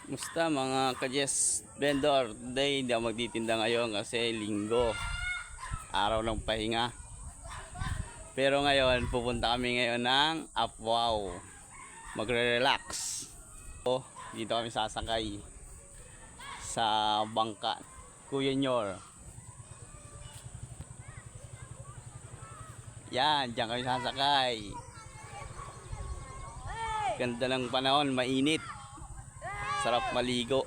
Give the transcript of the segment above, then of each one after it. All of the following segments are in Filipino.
Musta mga ka-Jess vendor? Today hindi ako magtitinda ngayon kasi linggo, araw ng pahinga. Pero ngayon pupunta kami ngayon ng Apwaw, magre-relax. Dito kami sasakay sa bangka Kuya Nyor. Yan, diyan kami sasakay. Ganda ng panahon, mainit. Sarap maligo.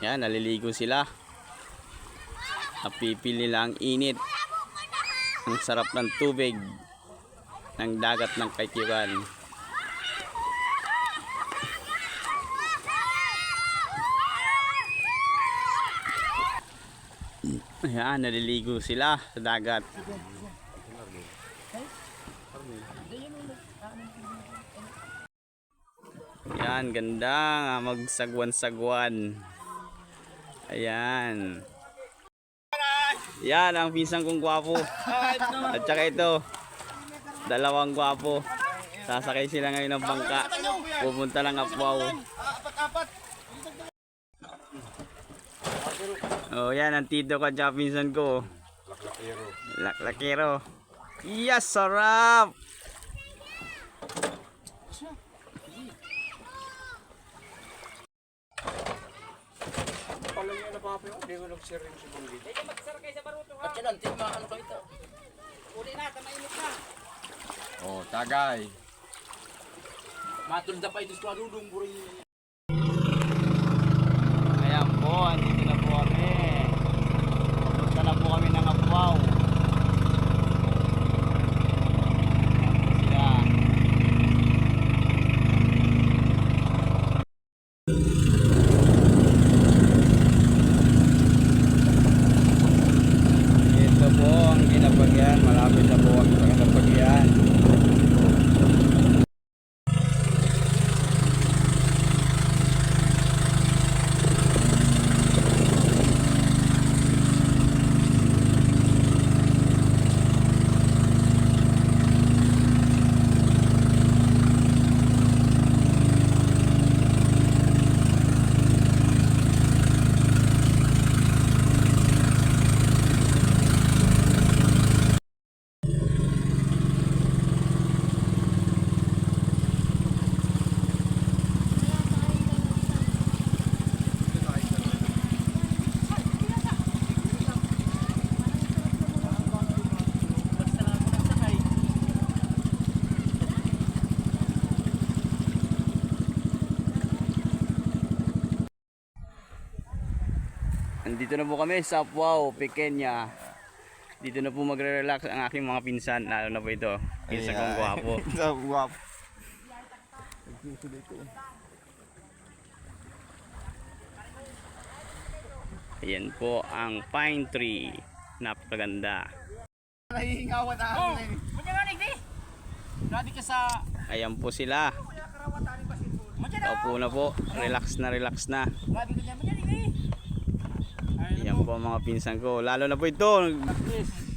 Yan, naliligo sila. Napipili nila ang init. Ang sarap ng tubig ng dagat ng Kaykiran. Ayan, naliligo sila sa dagat. Ayan, ganda nga magsagwan-sagwan. Ayan. Yan ang pisang kong gwapo. At saka ito, dalawang gwapo. Sasakay sila ngayon ng bangka. Pupunta ng Apwaw. Oh, yan ang tito ko at saka pinsan ko. Laklakero. Yes, sarap! Oh, tagay. Matulda pa ito sa dudong buring. Ayan po, andito na po kami. Punta na po kami ng Apwaw. Sila. Ito po ang Ginapagyan. Malapit na po ang Ginapagyan. Andito na po kami sa Apwaw, Pequeña. Dito na po magre-relax ang aking mga pinsan. Lalo na po ito, pinsan kong gwapo. Guwapo. Ayan po ang pine tree. Napakaganda. Nahihingawan na ako eh. Grabe ka sa Ayan po sila. Paupo na po. Relax na, relax na. grabe ka niya eh. Ayan po ang mga pinsan ko. Lalo na po ito.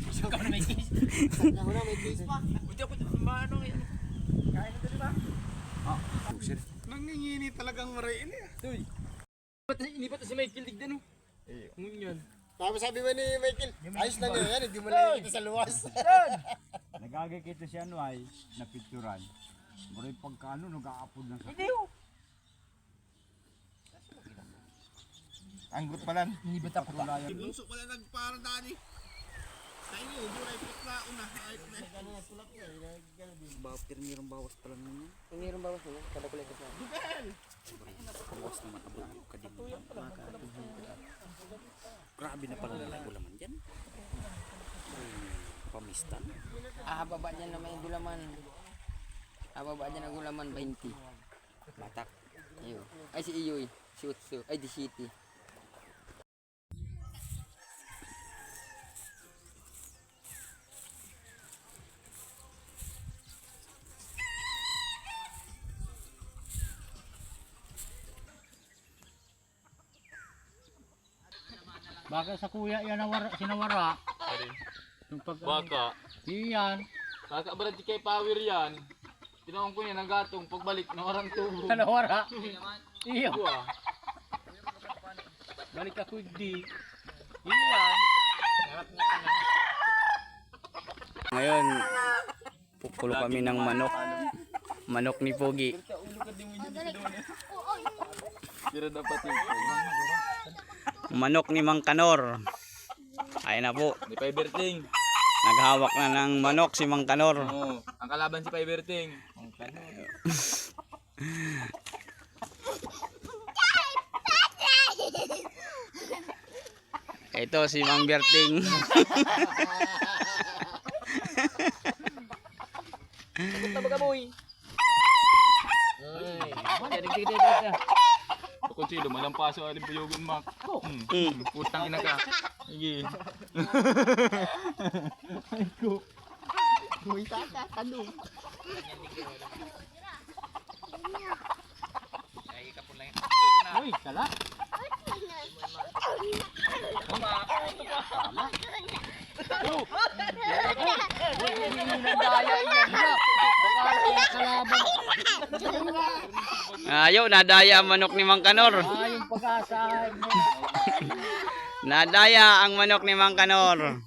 Isang ka na may case. Ako na may case pa. Buti ako maano eh. Kain na dali ba? Nangingini talagang marain eh. Tuy. Inipat si Michael Digdan oh. Ngunyan. Tapos sabi mo ni Michael, ayos lang yan, hindi mo lang kita sa luwas. Nagagakita siya no ay napicturan. Murray pagkaano nag-aapod ng sa. Hindi oh. Anggot pala. Inibat ako pa. Bunso pala nagparadani. Sa inyo, hindi na ipot na una. Ayot na. Mayroong bawas pa lang ninyo. Mayroong bawas mo, kada kulay ka sa. Bawas naman abot ka din. Grabe na pala na gulaman dyan. Pamistan. Baba dyan na may gulaman. Baba dyan ang gulaman 20. Batak. Iyo. Ay si Iyo eh. Si Utsu. Ay di City. Baka sa kuya yan sinawara. Yung pag baka. Iyan. Baka ba di kay power yan? Tinawang ko niya ng gatong, pagbalik, nawarang tubo. Sinawara. Iyo. Ah. Balik ako di. Iyan. Ngayon, pupulo kami ng manok. Manok ni Pogi. Kira dapat yun. Manok ni Mang Kanor. Ayun na po. Di Paiberting. Naghawak na ng manok si Mang Kanor. Oo, ang kalaban si Paiberting. Ito si Mang Berting. Punta ba ka, boy? Konsilo, malampaso alim po yogun mak. Putang ina ka. Sige. Uy, tata, tanong. Uy, kala. Ayaw, nadaya ang manok ni Mang Kanor. Yung pag-asa. Nadaya ang manok ni Mang Kanor.